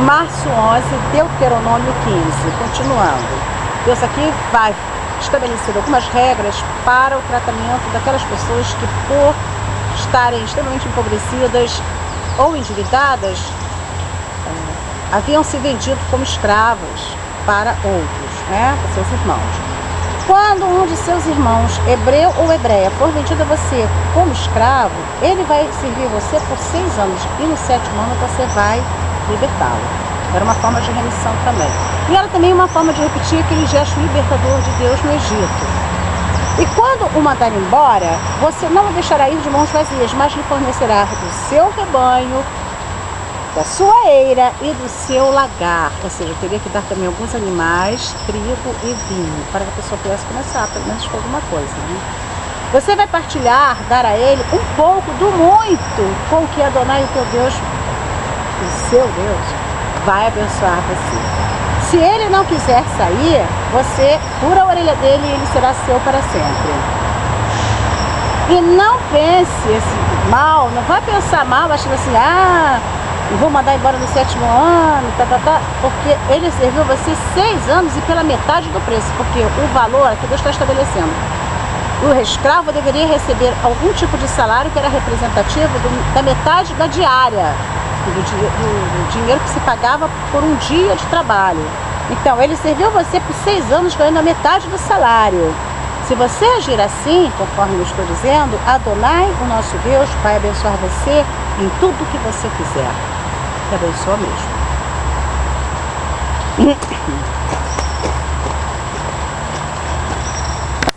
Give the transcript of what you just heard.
Março 11, Deuteronômio 15. Continuando. Deus aqui vai estabelecer algumas regras para o tratamento daquelas pessoas que, por estarem extremamente empobrecidas ou endividadas, haviam se vendido como escravos para outros, para seus irmãos. Quando um de seus irmãos, hebreu ou hebreia, for vendido a você como escravo, ele vai servir você por 6 anos e no 7º ano você vai libertá-lo. Era uma forma de remissão também. E era também uma forma de repetir aquele gesto libertador de Deus no Egito. E quando o mandar embora, você não o deixará ir de mãos vazias, mas lhe fornecerá do seu rebanho, da sua eira e do seu lagar. Ou seja, teria que dar também alguns animais, trigo e vinho, para que a pessoa pudesse começar, pelo menos com alguma coisa. Você vai partilhar, dar a ele um pouco do muito com que Adonai, o teu Deus, o seu Deus, vai abençoar você. Se ele não quiser sair, você fura a orelha dele e ele será seu para sempre. E não pense mal, não vai pensar mal, achando assim, eu vou mandar embora no 7º ano, porque ele serviu você 6 anos e pela metade do preço, porque o valor que Deus está estabelecendo, o escravo deveria receber algum tipo de salário que era representativo da metade da diária, do dinheiro que se pagava por um dia de trabalho. Então, ele serviu você por 6 anos ganhando a metade do salário. Se você agir assim, conforme eu estou dizendo, Adonai, o nosso Deus, vai abençoar você em tudo que você quiser. Que abençoa mesmo.